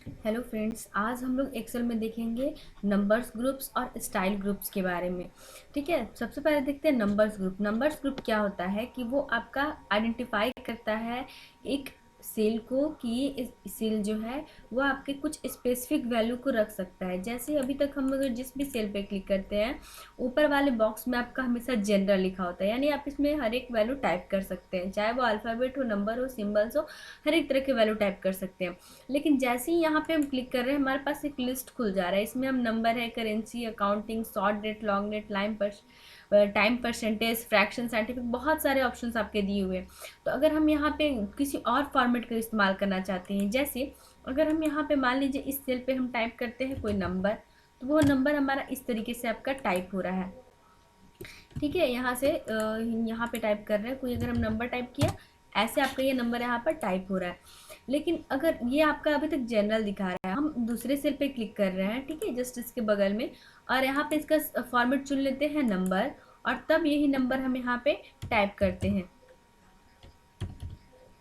Hello friends, आज हम लोग एक्सेल में देखेंगे नंबर्स ग्रुप्स और स्टाइल ग्रुप्स के बारे में। ठीक है, सबसे पहले देखते हैं नंबर्स ग्रुप। नंबर्स ग्रुप क्या होता है कि वो आपका आइडेंटिफाई करता है एक सेल को कि ये सेल जो है वो आपके कुछ स्पेसिफिक वैल्यू को रख सकता है। जैसे अभी तक हम अगर जिस भी सेल पे क्लिक करते हैं, ऊपर वाले बॉक्स में आपका हमेशा जनरल लिखा होता है, यानी आप इसमें हर एक वैल्यू टाइप कर सकते हैं, चाहे वो अल्फ़ाबेट हो, नंबर हो, सिंबल्स हो, हर एक तरह के वैल्यू टाइप कर सकते हैं। लेकिन जैसे ही यहाँ पे हम क्लिक कर रहे हैं, हमारे पास एक लिस्ट खुल जा रहा है। इसमें हम नंबर है, currency, accounting, short date, long date, time percentage, fraction, scientific, बहुत सारे ऑप्शंस आपके दिए हुए हैं। तो अगर हम यहाँ पे किसी और फॉर्मेट का इस्तेमाल करना चाहते हैं, जैसे अगर हम यहाँ पे मान लीजिए इस सेल पे हम टाइप करते हैं कोई नंबर, तो वो नंबर हमारा इस तरीके से आपका टाइप हो रहा है। ठीक है, यहाँ से यहाँ पे टाइप कर रहे हैं, कोई अगर हम नंबर टाइप किया, ऐसे आपका ये नंबर यहाँ पर टाइप हो रहा है। लेकिन अगर ये आपका अभी तक जनरल दिखा रहा है, हम दूसरे सेल पे क्लिक कर रहे हैं, ठीक है, जस्ट इसके बगल में, और यहाँ पे इसका फॉर्मेट चुन लेते हैं नंबर, और तब यही नंबर हम यहाँ पे टाइप करते हैं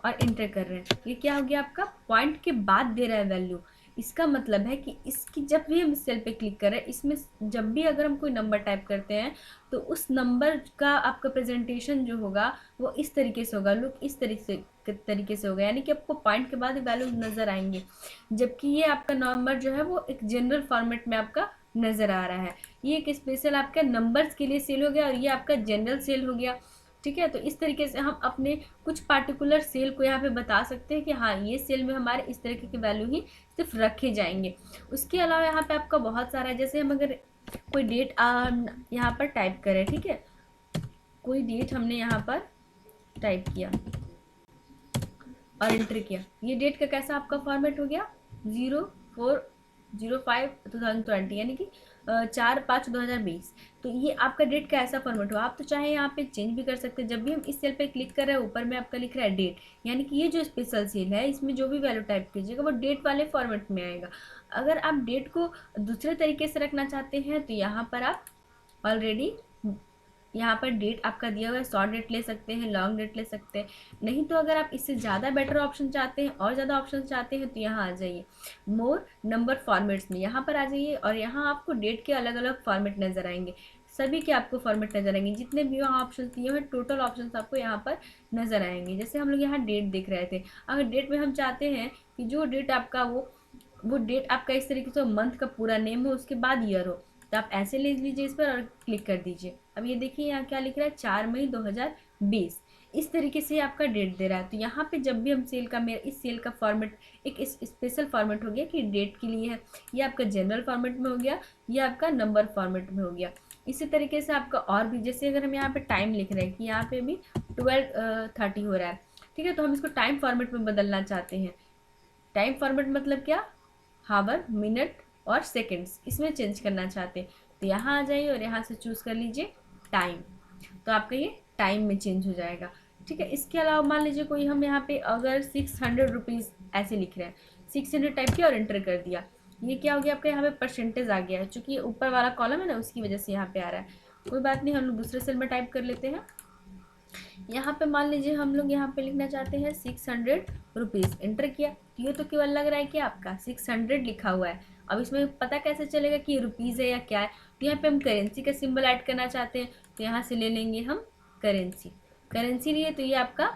और इंटर कर रहे हैं। ये क्या हो गया, आपका पॉइंट के बाद दे रहा है वैल्यू। इसका मतलब है कि इसकी जब भी हम इस सेल पे क्लिक कर रहे हैं, इसमें जब भी अगर हम कोई नंबर टाइप करते हैं, तो उस नंबर का आपका प्रेजेंटेशन जो होगा वो इस तरीके से होगा, लुक इस तरीके से होगा, यानी कि आपको पॉइंट के बाद वैल्यू नज़र आएंगे। जबकि ये आपका नंबर जो है वो एक जनरल फॉर्मेट में आपका नज़र आ रहा है। ये एक स्पेशल आपका नंबर्स के लिए सेल हो गया, और ये आपका जनरल सेल हो गया। ठीक है, तो इस तरीके से हम अपने कुछ पार्टिकुलर सेल को यहाँ पे बता सकते हैं कि हाँ, ये सेल में हमारे इस तरीके के वैल्यू ही सिर्फ रखे जाएंगे। उसके अलावा यहाँ पे आपका बहुत सारा है, जैसे हम अगर कोई डेट यहाँ पर टाइप करें, ठीक है, कोई डेट हमने यहाँ पर टाइप किया और एंटर किया, ये डेट का कैसा आपका फॉर्मेट हो गया, 04/05/2020, यानी कि 4/5/2020। तो ये आपका डेट का ऐसा फॉर्मेट हुआ। आप तो चाहे यहाँ पे चेंज भी कर सकते हैं। जब भी हम इस सेल पे क्लिक कर रहे हैं, ऊपर में आपका लिख रहा है डेट, यानी कि ये जो स्पेशल सेल है, इसमें जो भी वैल्यू टाइप कीजिएगा वो डेट वाले फॉर्मेट में आएगा। अगर आप डेट को दूसरे तरीके से रखना चाहते हैं, तो यहाँ पर आप ऑलरेडी यहाँ पर डेट आपका दिया हुआ है, शॉर्ट डेट ले सकते हैं, लॉन्ग डेट ले सकते हैं। नहीं तो अगर आप इससे ज़्यादा बेटर ऑप्शन चाहते हैं और ज़्यादा ऑप्शन चाहते हैं, तो यहाँ आ जाइए मोर नंबर फॉर्मेट्स में, यहाँ पर आ जाइए, और यहाँ आपको डेट के अलग अलग फॉर्मेट नज़र आएंगे। सभी के आपको फॉर्मेट नज़र आएंगे, जितने भी वहाँ ऑप्शन दिए हुए हैं, टोटल ऑप्शन आपको यहाँ पर नज़र आएंगे। जैसे हम लोग यहाँ डेट देख रहे थे, अगर डेट में हम चाहते हैं कि जो डेट आपका वो डेट आपका इस तरीके से मंथ का पूरा नेम हो, उसके बाद ईयर हो, तो आप ऐसे ले लीजिए इस पर और क्लिक कर दीजिए। अब ये देखिए यहाँ क्या लिख रहा है, 4 मई 2020। इस तरीके से आपका डेट दे रहा है। तो यहाँ पे जब भी हम सेल का, मेरा इस सेल का फॉर्मेट एक स्पेशल फॉर्मेट हो गया कि डेट के लिए है, ये आपका जनरल फॉर्मेट में हो गया, ये आपका नंबर फॉर्मेट में हो गया। इसी तरीके से आपका और भी, जैसे अगर हम यहाँ पे टाइम लिख रहे हैं कि यहाँ पे भी 12:30 हो रहा है, ठीक है, तो हम इसको टाइम फॉर्मेट में बदलना चाहते हैं। टाइम फॉर्मेट मतलब क्या, हावर, मिनट और सेकंड्स, इसमें चेंज करना चाहते हैं, तो यहाँ आ जाइए और यहाँ से चूज़ कर लीजिए टाइम, तो आपका ये टाइम में चेंज हो जाएगा। ठीक है, इसके अलावा मान लीजिए कोई हम यहाँ पे अगर 600 रुपीज़ ऐसे लिख रहे हैं, 600 टाइप किया और एंटर कर दिया, ये क्या हो गया, आपका यहाँ पे परसेंटेज आ गया है। चूँकि ये ऊपर वाला कॉलम है ना, उसकी वजह से यहाँ पे आ रहा है। कोई बात नहीं, हम लोग दूसरे सेल में टाइप कर लेते हैं। यहाँ पे मान लीजिए हम लोग यहाँ पे लिखना चाहते हैं 600 रुपीज़, एंटर किया, तो ये तो केवल लग रहा है कि आपका 600 लिखा हुआ है। अब इसमें पता कैसे चलेगा कि ये रुपीज़ है या क्या है, तो यहाँ पे हम करेंसी का सिंबल ऐड करना चाहते हैं, तो यहाँ से ले लेंगे हम करेंसी। करेंसी लिए तो ये आपका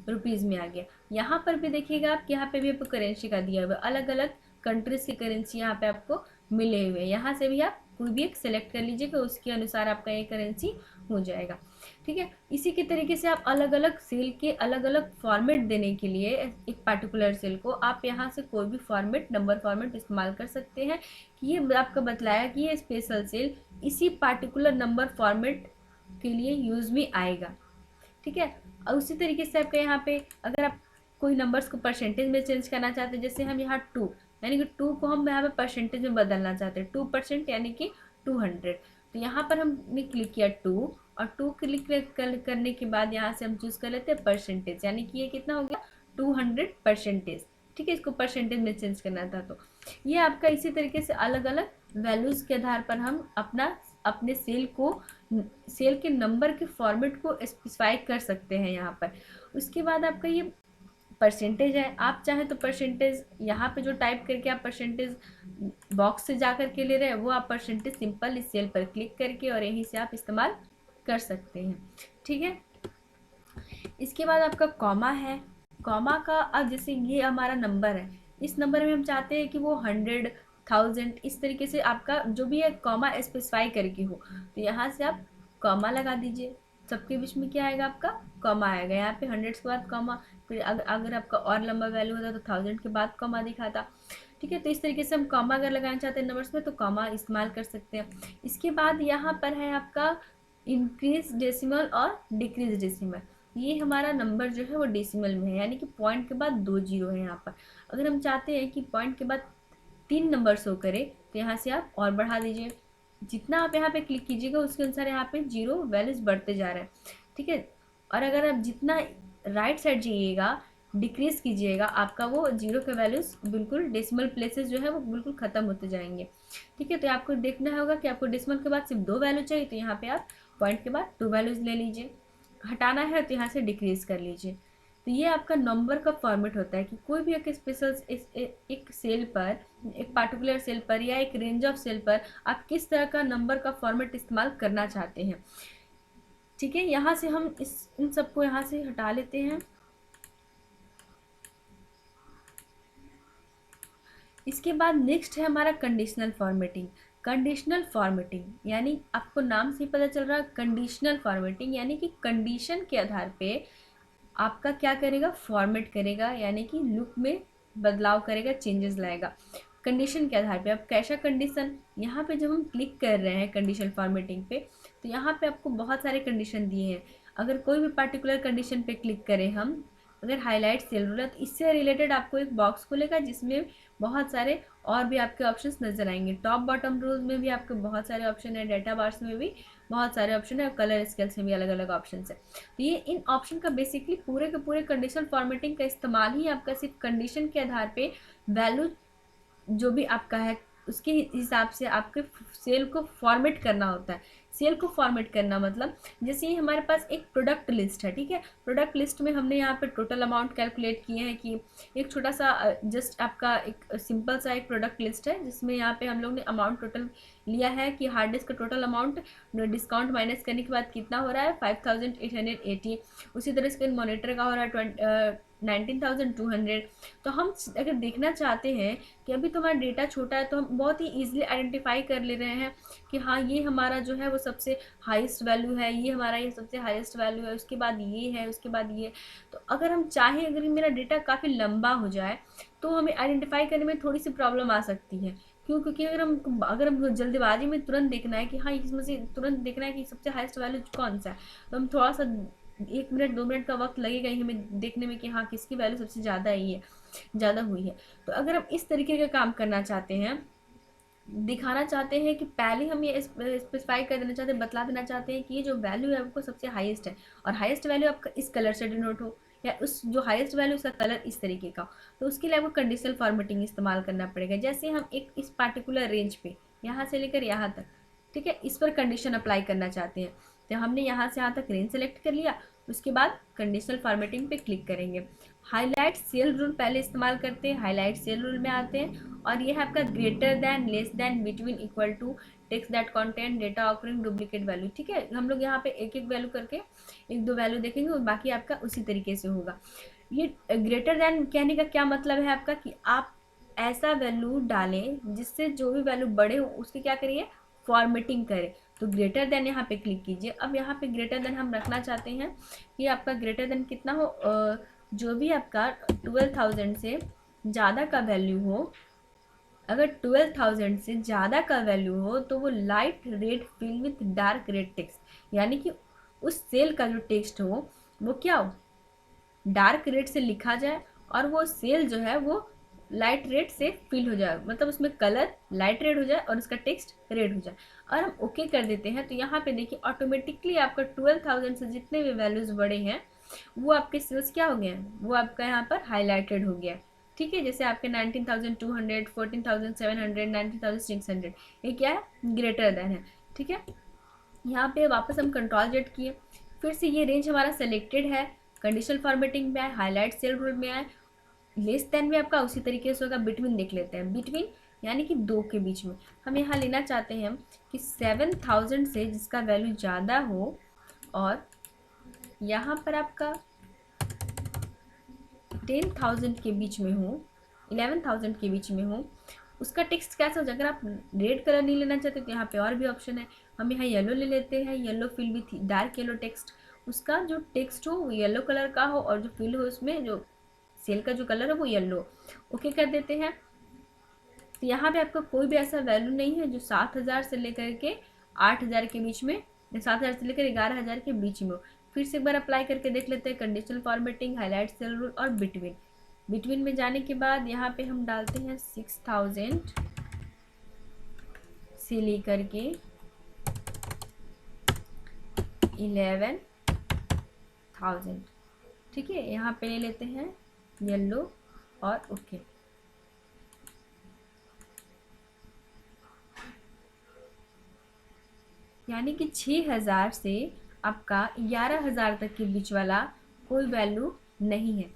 रुपीज़ में आ गया। यहाँ पर भी देखिएगा आप, यहाँ पे भी आपको करेंसी का दिया हुआ है, अलग अलग कंट्रीज़ की करेंसी यहाँ पे आपको मिले हुए हैं। यहाँ से भी आप कोई भी एक सेलेक्ट कर लीजिएगा, उसके अनुसार आपका ये करेंसी हो जाएगा। ठीक है, इसी के तरीके से आप अलग अलग सेल के अलग अलग फॉर्मेट देने के लिए एक पार्टिकुलर सेल को आप यहाँ से कोई भी फॉर्मेट, नंबर फॉर्मेट इस्तेमाल कर सकते हैं, कि ये आपको बताया कि ये स्पेशल सेल इसी पार्टिकुलर नंबर फॉर्मेट के लिए यूज़ में आएगा। ठीक है, और उसी तरीके से आपका यहाँ पे अगर आप कोई नंबर्स को परसेंटेज में चेंज करना चाहते हैं, जैसे हम यहाँ 2, यानी कि 2 को हम यहाँ पे परसेंटेज में बदलना चाहते हैं, 2% यानी कि 200, तो यहाँ पर हमने क्लिक किया 2, और 2 क्लिक करने के बाद यहाँ से हम चूज़ कर लेते हैं परसेंटेज, यानी कि ये कितना हो गया, 200%। ठीक है, इसको परसेंटेज में चेंज करना था। तो ये आपका इसी तरीके से अलग अलग वैल्यूज़ के आधार पर हम अपने सेल को, सेल के नंबर के फॉर्मेट को स्पेसिफाई कर सकते हैं यहाँ पर। उसके बाद आपका ये परसेंटेज है, आप चाहें तो परसेंटेज यहाँ पे जो टाइप करके आप परसेंटेज बॉक्स से जा करके ले रहे हैं वो आप परसेंटेज सिंपल इस सेल पर क्लिक करके और यहीं से आप इस्तेमाल कर सकते हैं। ठीक है, इसके बाद आपका कॉमा है। कॉमा का अब जैसे ये हमारा नंबर है, इस नंबर में हम चाहते हैं कि वो 100, 1000 इस तरीके से आपका जो भी है कॉमा स्पेसिफाई करके हो, तो यहाँ से आप कॉमा लगा दीजिए। सबके बीच में क्या आएगा, आपका कॉमा आएगा। यहाँ पे 100 के बाद कॉमा, फिर अगर आपका और लंबा वैल्यू होता तो 1000 के बाद कॉमा दिखाता। ठीक है, तो इस तरीके से हम कॉमा अगर लगाना चाहते हैं नंबर्स में तो कॉमा इस्तेमाल कर सकते हैं। इसके बाद यहाँ पर है आपका इंक्रीज डेसिमल और डिक्रीज डेसिमल। ये हमारा नंबर जो है वो डेसिमल में है, यानी कि पॉइंट के बाद 2 जीरो है यहाँ पर। अगर हम चाहते हैं कि पॉइंट के बाद 3 नंबर शो करे तो यहाँ से आप और बढ़ा दीजिए। जितना आप यहाँ पे क्लिक कीजिएगा उसके अनुसार यहाँ पे जीरो वैल्यूज बढ़ते जा रहे हैं। ठीक है, और अगर आप जितना राइट साइड जाइएगा डिक्रीज कीजिएगा आपका वो जीरो के वैल्यूज बिल्कुल डेसिमल प्लेसेस जो है वो बिल्कुल ख़त्म होते जाएंगे। ठीक है, तो आपको देखना होगा कि आपको डेसिमल के बाद सिर्फ 2 वैल्यू चाहिए, तो यहाँ पे आप पॉइंट के बाद 2 वैल्यूज ले लीजिए। हटाना है तो यहाँ से डिक्रीज कर लीजिए। तो ये आपका नंबर का फॉर्मेट होता है कि कोई भी एक स्पेशल एक सेल पर, एक पार्टिकुलर सेल पर या एक रेंज ऑफ सेल पर आप किस तरह का नंबर का फॉर्मेट इस्तेमाल करना चाहते हैं। ठीक है, यहाँ से हम इन सबको यहाँ से हटा लेते हैं। इसके बाद नेक्स्ट है हमारा कंडीशनल फॉर्मेटिंग। कंडीशनल फॉर्मेटिंग यानी आपको नाम से ही पता चल रहा है कंडीशनल फॉर्मेटिंग, यानी कि कंडीशन के आधार पे आपका क्या करेगा, फॉर्मेट करेगा, यानी कि लुक में बदलाव करेगा, चेंजेस लाएगा। कंडीशन के आधार पे अब कैसा कंडीशन, यहाँ पे जब हम क्लिक कर रहे हैं कंडीशन फॉर्मेटिंग पे तो यहाँ पे आपको बहुत सारे कंडीशन दिए हैं। अगर कोई भी पार्टिकुलर कंडीशन पे क्लिक करें हम, अगर हाईलाइट सेल रूल है तो इससे रिलेटेड आपको एक बॉक्स खुलेगा जिसमें बहुत सारे और भी आपके ऑप्शंस नजर आएंगे। टॉप बॉटम रूल्स में भी आपके बहुत सारे ऑप्शन है, डेटा बार्स में भी बहुत सारे ऑप्शन है और कलर स्केल्स में भी अलग अलग ऑप्शन है। तो ये इन ऑप्शन का बेसिकली पूरे के पूरे कंडीशनल फॉर्मेटिंग का इस्तेमाल ही आपका सिर्फ कंडीशन के आधार पे वैल्यू जो भी आपका है उसके हिसाब से आपके सेल को फॉर्मेट करना होता है। सेल को फॉर्मेट करना मतलब जैसे ही हमारे पास एक प्रोडक्ट लिस्ट है, ठीक है, प्रोडक्ट लिस्ट में हमने यहाँ पे टोटल अमाउंट कैलकुलेट किए हैं कि एक छोटा सा जस्ट आपका एक सिंपल सा एक प्रोडक्ट लिस्ट है जिसमें यहाँ पे हम लोग ने अमाउंट टोटल लिया है कि हार्ड डिस्क का टोटल अमाउंट डिस्काउंट माइनस करने के बाद कितना हो रहा है 5880। उसी तरह से मॉनिटर का हो रहा है 19,200। तो हम अगर देखना चाहते हैं कि अभी तो हमारा डेटा छोटा है तो हम बहुत ही ईजिली आइडेंटिफाई कर ले रहे हैं कि हाँ ये हमारा जो है वो सबसे हाईएस्ट वैल्यू है, ये हमारा ये सबसे हाईएस्ट वैल्यू है, उसके बाद ये है, उसके बाद ये। तो अगर हम चाहें अगर मेरा डेटा काफ़ी लंबा हो जाए तो हमें आइडेंटिफाई करने में थोड़ी सी प्रॉब्लम आ सकती है। क्यों, क्योंकि अगर हम जल्दबाजी में तुरंत देखना है कि हाँ इसमें से तुरंत देखना है कि सबसे हाईएस्ट वैल्यू कौन सा है, तो हम थोड़ा सा 1 मिनट 2 मिनट का वक्त लगेगा ही हमें देखने में कि हाँ किसकी वैल्यू सबसे ज़्यादा ही है, ज़्यादा हुई है। तो अगर हम इस तरीके का काम करना चाहते हैं, दिखाना चाहते हैं कि पहले हम ये स्पेसिफाई कर देना चाहते हैं, बतला देना चाहते हैं कि ये जो वैल्यू है आपको सबसे हाईएस्ट है और हाईएस्ट वैल्यू आपका इस कलर से डिनोट हो या उस जो हाईएस्ट वैल्यू उसका कलर इस तरीके का, तो उसके लिए आपको कंडीशनल फॉर्मेटिंग इस्तेमाल करना पड़ेगा। जैसे हम एक इस पार्टिकुलर रेंज पे यहाँ से लेकर यहाँ तक, ठीक है, इस पर कंडीशन अप्लाई करना चाहते हैं तो हमने यहाँ से यहाँ तक रेंज सेलेक्ट कर लिया, उसके बाद कंडीशनल फॉर्मेटिंग पे क्लिक करेंगे। हाईलाइट सेल रूल पहले इस्तेमाल करते हैं, हाईलाइट सेल रूल में आते हैं और ये है आपका greater than, less than, between, equal to, text that content, data occurring, duplicate value. ठीक है, हम लोग यहाँ पे एक एक वैल्यू करके 1-2 वैल्यू देखेंगे और बाकी आपका उसी तरीके से होगा। ये ग्रेटर दैन कहने का क्या मतलब है आपका कि आप ऐसा वैल्यू डालें जिससे जो भी वैल्यू बड़े हो उसकी क्या करिए, फॉर्मेटिंग करें। तो ग्रेटर देन यहाँ पे क्लिक कीजिए। अब यहाँ पे ग्रेटर देन हम रखना चाहते हैं कि आपका ग्रेटर देन कितना हो, जो भी आपका 12,000 से ज़्यादा का वैल्यू हो। अगर 12,000 से ज़्यादा का वैल्यू हो तो वो light red fill with dark red text, यानी कि उस सेल का जो टेक्स्ट हो वो क्या हो, डार्क रेड से लिखा जाए और वो सेल जो है वो लाइट रेड से फिल हो जाए, मतलब उसमें कलर लाइट रेड हो जाए और उसका टेक्स्ट रेड हो जाए। और हम ओके कर देते हैं तो यहाँ पे देखिए ऑटोमेटिकली आपका 12,000 से जितने भी वैल्यूज़ बड़े हैं वो आपके सेल्स क्या हो गए हैं, वो आपका यहाँ पर हाईलाइटेड हो गया। ठीक है, जैसे आपके 19,200, 14,700, 19,600, ये क्या है, ग्रेटर देन है। ठीक है, यहाँ पे वापस हम कंट्रोल जेड किए, फिर से ये रेंज हमारा सेलेक्टेड है कंडीशनल फॉर्मेटिंग में आए, हाईलाइट सेल रूल में आए, लेस देन भी आपका उसी तरीके से होगा। बिटवीन देख लेते हैं, बिटवीन यानी कि दो के बीच में हम यहाँ लेना चाहते हैं कि 7000 से जिसका वैल्यू ज़्यादा हो और यहाँ पर आपका 10,000 के बीच में हो, 11,000 के बीच में हो, उसका टेक्स्ट कैसा हो जाए। अगर आप रेड कलर नहीं लेना चाहते तो यहाँ पे और भी ऑप्शन है, हम यहाँ येलो ले लेते हैं, yellow fill with dark yellow text. उसका जो टेक्स्ट हो वो येलो कलर का हो और जो फिल हो उसमें जो सेल का जो कलर है वो येलो। ओके कर देते हैं। तो यहाँ पे आपका कोई भी ऐसा वैल्यू नहीं है जो 7,000 से लेकर के 8,000 के बीच में, 7,000 से लेकर 11,000 के बीच में हो। फिर से एक बार अप्लाई करके देख लेते हैं, conditional formatting, highlight cell rule और बिटवीन। बिटवीन में जाने के बाद यहाँ पे हम डालते हैं 6,000 से लेकर के 11,000। ठीक है, यहाँ पे ले लेते हैं येलो और ओके। यानी कि 6,000 से आपका 11,000 तक के बीच वाला कोई वैल्यू नहीं है।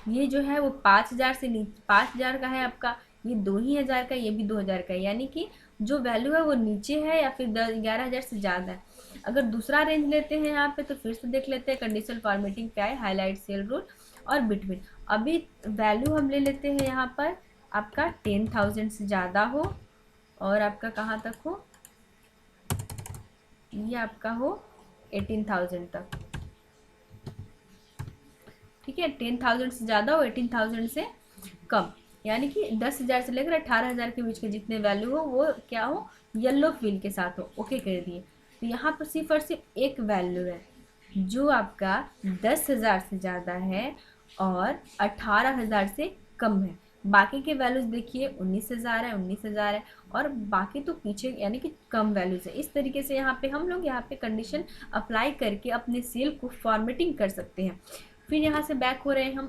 ये जो है वो 5,000 से नीचे, 5,000 का है आपका, ये 2,000 का, ये भी 2,000 का है। यानी कि जो वैल्यू है वो नीचे है या फिर 11,000 से ज़्यादा है। अगर दूसरा रेंज लेते हैं यहाँ पे तो फिर से देख लेते हैं, कंडीशनल फॉर्मेटिंग क्या है, हाईलाइट सेल रूल और बिटवीन। अभी वैल्यू हम ले लेते हैं यहाँ पर आपका 10,000 से ज़्यादा हो और आपका कहाँ तक हो, ये आपका हो 18,000 तक। ठीक है, 10,000 से ज़्यादा हो, 18,000 से कम, यानी कि 10,000 से लेकर 18,000 के बीच के जितने वैल्यू हो वो क्या हो, येलो फिल के साथ हो। ओके कर दिए। तो यहाँ पर सिर्फ और सिर्फ एक वैल्यू है जो आपका 10,000 से ज़्यादा है और 18,000 से कम है। बाकी के वैल्यूज देखिए 19,000 है, 19,000 है और बाकी तो पीछे यानी कि कम वैल्यूज है। इस तरीके से यहाँ पे हम लोग यहाँ पे कंडीशन अप्लाई करके अपने सेल को फॉर्मेटिंग कर सकते हैं। फिर यहाँ से बैक हो रहे हैं हम,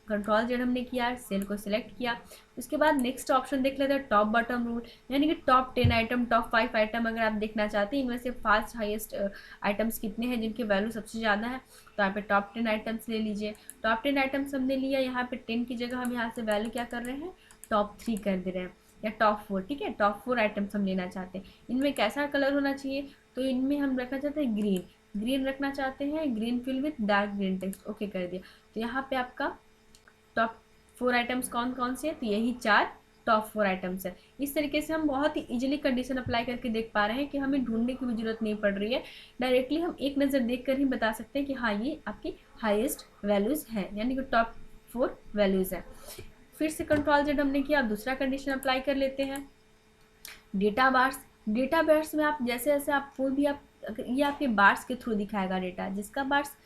कंट्रोल जेड हमने किया, सेल को सिलेक्ट किया। उसके बाद नेक्स्ट ऑप्शन देख लेते हैं, टॉप बॉटम रूल, यानी कि टॉप 10 आइटम, टॉप 5 आइटम अगर आप देखना चाहते हैं इनमें से फास्ट हाईएस्ट आइटम्स कितने हैं जिनके वैल्यू सबसे ज़्यादा है, तो यहाँ पे टॉप 10 आइटम्स ले लीजिए। टॉप 10 आइटम्स हमने लिया, यहाँ पे 10 की जगह हम यहाँ से वैल्यू क्या कर रहे हैं, टॉप 3 कर दे रहे हैं या टॉप 4। ठीक है, टॉप 4 आइटम्स हम लेना चाहते हैं। इनमें कैसा कलर होना चाहिए, तो इनमें हम रखना चाहते हैं ग्रीन, ग्रीन रखना चाहते हैं, green fill with dark green text. Okay कर दिया। तो यहाँ पे आपका टॉप 4 आइटम्स कौन कौन से हैं, तो यही 4 टॉप 4 आइटम्स है। इस तरीके से हम बहुत ही इजीली कंडीशन अप्लाई करके देख पा रहे हैं कि हमें ढूंढने की भी जरूरत नहीं पड़ रही है। डायरेक्टली हम एक नज़र देखकर ही बता सकते हैं कि हाँ ये आपकी हाईएस्ट वैल्यूज़ हैं, यानी कि टॉप 4 वैल्यूज़ है। फिर से कंट्रोल जेड हमने किया, अब दूसरा कंडीशन अप्लाई कर लेते हैं, डेटा बार्स। डेटा बार्स में आप जैसे जैसे आप कोई भी आप, ये आपके बार्स के थ्रू दिखाएगा डेटा, जिसका बार्स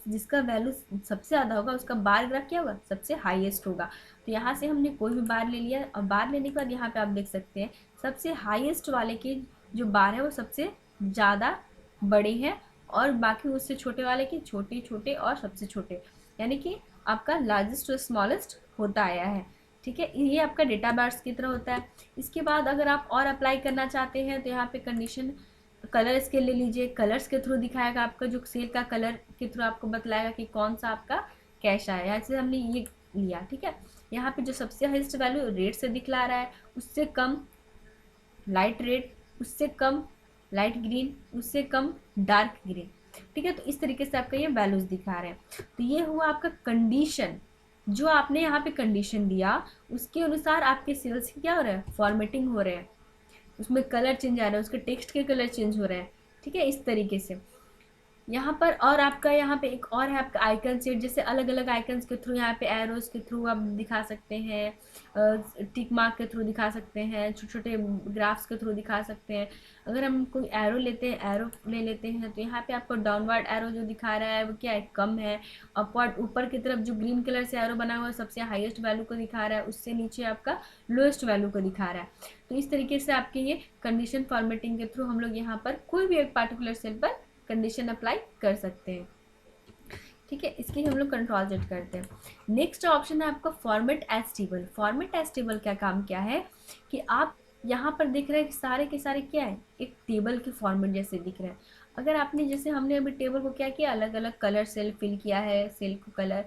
जिसका वैल्यू सबसे ज़्यादा होगा उसका बार ग्राफ क्या होगा, सबसे हाईएस्ट होगा। तो यहाँ से हमने कोई भी बार ले लिया और बार लेने के बाद यहाँ पे आप देख सकते हैं सबसे हाईएस्ट वाले के जो बार है वो सबसे ज़्यादा बड़े हैं और बाकी उससे छोटे वाले के छोटे छोटे और सबसे छोटे, यानी कि आपका लार्जेस्ट टू स्मॉलेस्ट होता आया है। ठीक है, ये आपका डेटा बार्स की तरह होता है। इसके बाद अगर आप और अप्लाई करना चाहते हैं तो यहाँ पे कंडीशन कलर स्केल ले लीजिए, कलर्स के थ्रू दिखाएगा आपका जो सेल का कलर के थ्रू आपको बतलाएगा कि कौन सा आपका कैश आया है। जैसे हमने ये लिया, ठीक है, यहाँ पे जो सबसे हाईएस्ट वैल्यू रेड से दिखला रहा है, उससे कम लाइट रेड, उससे कम लाइट ग्रीन, उससे कम डार्क ग्रीन। ठीक है, तो इस तरीके से आपका ये वैल्यूज दिखा रहे हैं। तो ये हुआ आपका कंडीशन, जो आपने यहाँ पे कंडीशन दिया उसके अनुसार आपके सेल्स की क्या हो रहा है, फॉर्मेटिंग हो रहे हैं, उसमें कलर चेंज आ रहा है, उसके टेक्स्ट के कलर चेंज हो रहे हैं। ठीक है, इस तरीके से यहाँ पर। और आपका यहाँ पे एक और है आपका आइकन सेट, जैसे अलग अलग आइकन्स के थ्रू, यहाँ पे एरोज के थ्रू आप दिखा सकते हैं, टिक मार्क के थ्रू दिखा सकते हैं, छोटे छोटे ग्राफ्स के थ्रू दिखा सकते हैं। अगर हम कोई एरो लेते हैं, एरो ले लेते हैं, तो यहाँ पे आपको डाउनवर्ड एरो जो दिखा रहा है वो क्या है, कम है। अपवर्ड ऊपर की तरफ जो ग्रीन कलर से एरो बना हुआ है सबसे हाईएस्ट वैल्यू को दिखा रहा है, उससे नीचे आपका लोएस्ट वैल्यू को दिखा रहा है। तो इस तरीके से आपके ये कंडीशन फॉर्मेटिंग के थ्रू हम लोग यहाँ पर कोई भी एक पार्टिकुलर सेल पर कंडीशन अप्लाई कर सकते हैं। ठीक है, इसके हम लोग कंट्रोल जेड करते हैं। नेक्स्ट ऑप्शन है आपका format as table. Format as table का काम क्या है कि आप यहाँ पर दिख रहे हैं कि सारे के सारे क्या है, एक टेबल के फॉर्मेट जैसे दिख रहे हैं। अगर आपने जैसे हमने अभी टेबल को क्या किया, अलग अलग कलर सेल फिल किया है, सेल को कलर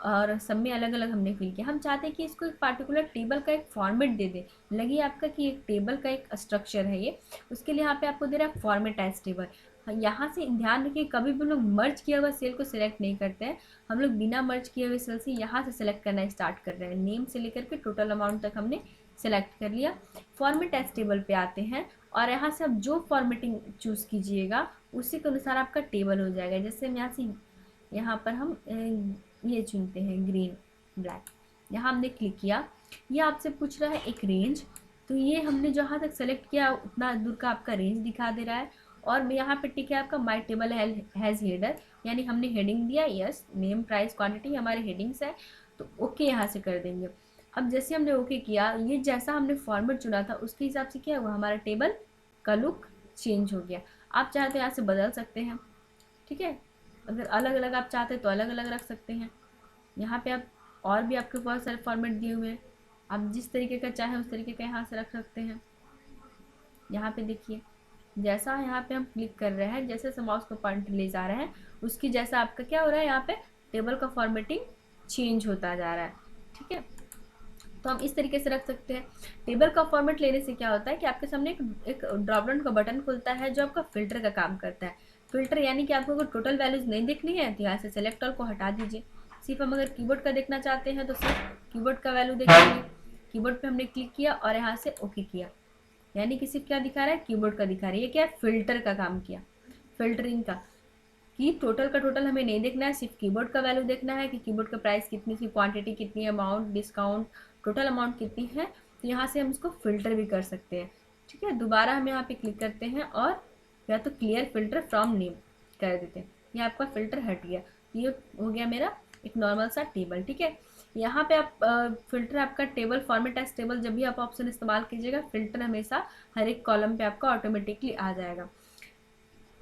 और सब में अलग अलग हमने फिल किया, हम चाहते हैं कि इसको एक पार्टिकुलर टेबल का एक फॉर्मेट दे दे। लगी आपका कि एक टेबल का एक स्ट्रक्चर है ये, उसके लिए यहाँ पे आपको दे रहा है फॉर्मेट एज टेबल। यहाँ से ध्यान रखिए कभी भी लोग मर्ज किया हुआ सेल को सिलेक्ट नहीं करते हैं, हम लोग बिना मर्ज किए हुए सेल से यहाँ से सिलेक्ट करना स्टार्ट कर रहे हैं। नेम से लेकर के टोटल अमाउंट तक हमने सेलेक्ट कर लिया। फॉर्मेट एज टेबल पे आते हैं और यहाँ से आप जो फॉर्मेटिंग चूज़ कीजिएगा उसी के अनुसार आपका टेबल हो जाएगा। जैसे हम यहाँ पर हम ये चुनते हैं ग्रीन ब्लैक, यहाँ हमने क्लिक किया, ये आपसे पूछ रहा है एक रेंज, तो ये हमने जहाँ तक सेलेक्ट किया उतना दूर का आपका रेंज दिखा दे रहा है। और मैं यहाँ पे टिक है आपका माई टेबल हैज़ हेडर, यानी हमने हेडिंग दिया, यस नेम प्राइस क्वांटिटी हमारे हेडिंग्स है, तो ओके यहाँ से कर देंगे। अब जैसे हमने ओके किया, ये जैसा हमने फॉर्मेट चुना था उसके हिसाब से क्या हुआ, हमारा टेबल का लुक चेंज हो गया। आप चाहे तो यहाँ से बदल सकते हैं, ठीक है, अगर अलग अलग आप चाहते हैं तो अलग अलग रख सकते हैं। यहाँ पे आप और भी आपके बहुत सारे फॉर्मेट दिए हुए हैं, आप जिस तरीके का चाहें उस तरीके का यहाँ से रख सकते हैं। यहाँ पे देखिए जैसा यहाँ पे हम क्लिक कर रहे हैं, जैसे से माउस को पॉइंटर ले जा रहे हैं उसकी जैसा आपका क्या हो रहा है, यहाँ पे टेबल का फॉर्मेटिंग चेंज होता जा रहा है, ठीक है। तो हम इस तरीके से रख सकते हैं। टेबल का फॉर्मेट लेने से क्या होता है कि आपके सामने एक ड्रॉप डाउन का बटन खुलता है जो आपका फिल्टर का काम करता है। फिल्टर यानी कि आपको अगर टोटल वैल्यूज नहीं देखनी है तो यहाँ से सेलेक्ट ऑल को हटा दीजिए। सिर्फ हम अगर कीबोर्ड का देखना चाहते हैं तो सिर्फ कीबोर्ड का वैल्यू देखेंगे। कीबोर्ड पे हमने क्लिक किया और यहाँ से ओके किया, यानी कि सिर्फ क्या दिखा रहा है, कीबोर्ड का दिखा रहा है। ये क्या है, फिल्टर का काम किया, फिल्टरिंग का, कि टोटल का टोटल हमें नहीं देखना है, सिर्फ कीबोर्ड का वैल्यू देखना है कि कीबोर्ड का प्राइस कितनी थी, क्वांटिटी कितनी है, अमाउंट, डिस्काउंट, टोटल अमाउंट कितनी है। तो यहाँ से हम इसको फिल्टर भी कर सकते हैं, ठीक है। दोबारा हम यहाँ पे क्लिक करते हैं और या तो क्लियर फिल्टर फ्रॉम नेम कर देते हैं, ये आपका फिल्टर हट गया। तो ये हो गया मेरा एक नॉर्मल सा टेबल, ठीक है। यहाँ पे आप फिल्टर आपका टेबल फॉर्मेट एज टेबल जब भी आप ऑप्शन इस्तेमाल कीजिएगा, फिल्टर हमेशा हर एक कॉलम पे आपका ऑटोमेटिकली आ जाएगा।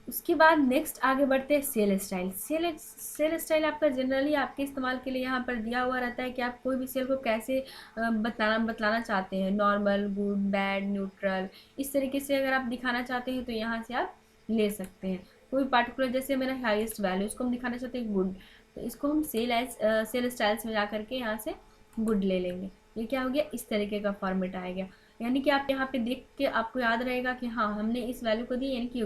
उसके बाद नेक्स्ट आगे बढ़ते हैं सेल स्टाइल। सेल स्टाइल आपका जनरली आपके इस्तेमाल के लिए यहाँ पर दिया हुआ रहता है कि आप कोई भी सेल को कैसे बतलाना चाहते हैं, नॉर्मल, गुड, बैड, न्यूट्रल, इस तरीके से अगर आप दिखाना चाहते हैं तो यहाँ से आप ले सकते हैं। कोई पार्टिकुलर जैसे मेरा हाईएस्ट वैल्यू इसको हम दिखाना चाहते हैं गुड, तो इसको हम सेल स्टाइल्स में जा करके यहाँ से गुड ले लेंगे। ये क्या हो गया, इस तरीके का फॉर्मेट आएगा, यानी कि आप यहाँ पे देख के आपको याद रहेगा कि हाँ हमने इस वैल्यू को दी, यानी कि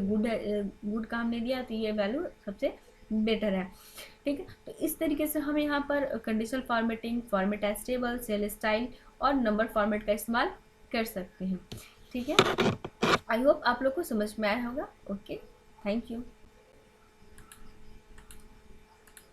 गुड का हमने दिया तो ये वैल्यू सबसे बेटर है, ठीक है। तो इस तरीके से हम यहाँ पर conditional formatting, format as table, cell style और नंबर फॉर्मेट का इस्तेमाल कर सकते हैं, ठीक है। आई होप आप लोग को समझ में आया होगा। Okay, thank you.